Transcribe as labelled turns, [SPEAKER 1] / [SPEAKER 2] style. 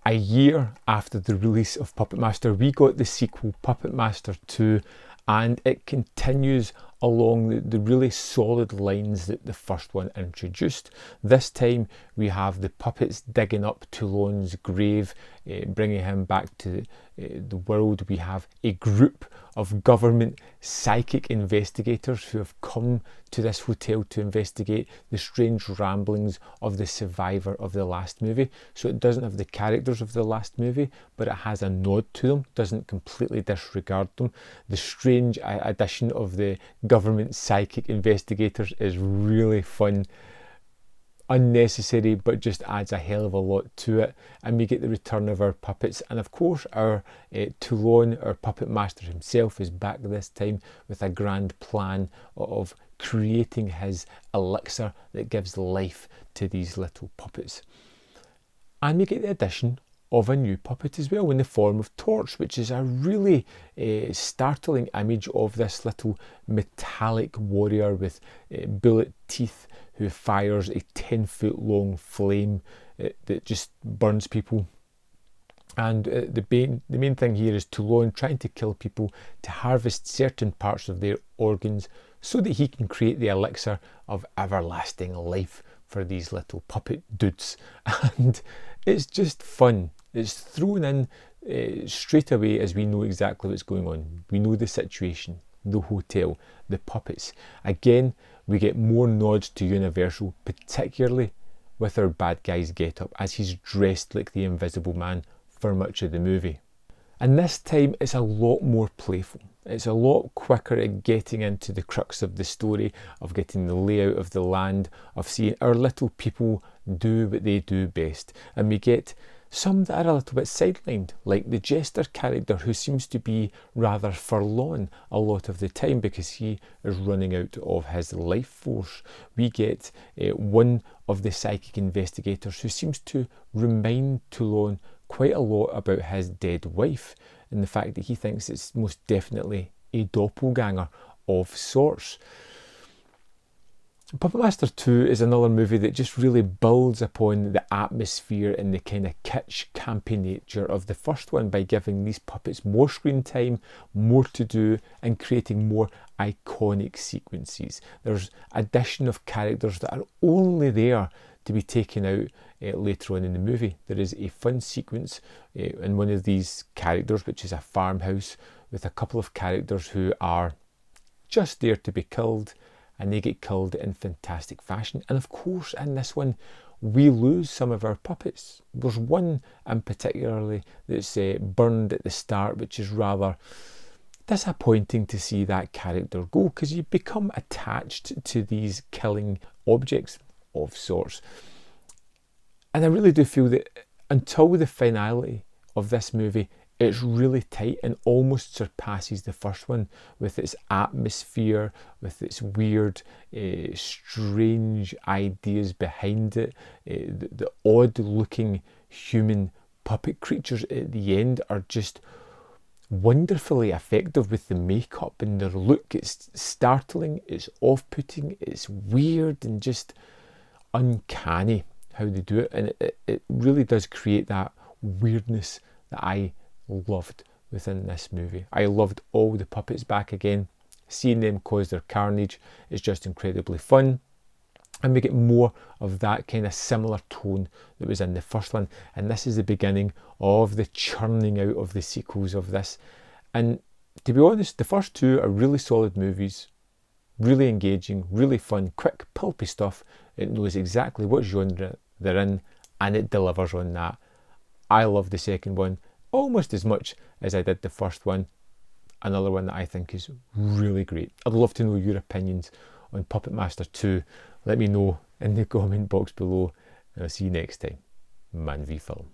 [SPEAKER 1] A year after the release of Puppet Master, we got the sequel Puppet Master 2, and it continues along the really solid lines that the first one introduced. This time we have the puppets digging up Toulon's grave, bringing him back to the world. We have a group of government psychic investigators who have come to this hotel to investigate the strange ramblings of the survivor of the last movie. So it doesn't have the characters of the last movie, but it has a nod to them, doesn't completely disregard them. The strange addition of the government psychic investigators is really fun. Unnecessary, but just adds a hell of a lot to it. And we get the return of our puppets, and of course our Toulon, our puppet master himself, is back this time with a grand plan of creating his elixir that gives life to these little puppets. And we get the addition of a new puppet as well in the form of Torch, which is a really startling image of this little metallic warrior with bullet teeth who fires a 10-foot long flame that just burns people. And the main thing here is Toulon trying to kill people to harvest certain parts of their organs so that he can create the elixir of everlasting life for these little puppet dudes. And it's just fun. It's thrown in straight away as we know exactly what's going on. We know the situation, the hotel, the puppets. Again, we get more nods to Universal, particularly with our bad guy's get-up, as he's dressed like the Invisible Man for much of the movie. And this time it's a lot more playful. It's a lot quicker at getting into the crux of the story, of getting the layout of the land, of seeing our little people do what they do best. And we get some that are a little bit sidelined, like the Jester character, who seems to be rather forlorn a lot of the time because he is running out of his life force. We get one of the psychic investigators who seems to remind Toulon quite a lot about his dead wife, and the fact that he thinks it's most definitely a doppelganger of sorts. Puppet Master 2 is another movie that just really builds upon the atmosphere and the kind of kitsch, campy nature of the first one by giving these puppets more screen time, more to do, and creating more iconic sequences. There's addition of characters that are only there to be taken out later on in the movie. There is a fun sequence in one of these characters, which is a farmhouse, with a couple of characters who are just there to be killed, and they get killed in fantastic fashion. And of course, in this one, we lose some of our puppets. There's one in particularly that's burned at the start, which is rather disappointing to see that character go, because you become attached to these killing objects of sorts. And I really do feel that until the finality of this movie, it's really tight and almost surpasses the first one with its atmosphere, with its weird, strange ideas behind it. The odd-looking human puppet creatures at the end are just wonderfully effective with the makeup and their look. It's startling, it's off-putting, it's weird and just uncanny how they do it. And it really does create that weirdness that I loved within this movie. I loved all the puppets back again. Seeing them cause their carnage is just incredibly fun, and we get more of that kind of similar tone that was in the first one. And this is the beginning of the churning out of the sequels of this. And to be honest, the first two are really solid movies, really engaging, really fun, quick, pulpy stuff. It knows exactly what genre they're in, and it delivers on that. I love the second one almost as much as I did the first one. Another one that I think is really great. I'd love to know your opinions on Puppet Master 2. Let me know in the comment box below, and I'll see you next time. Man v Film.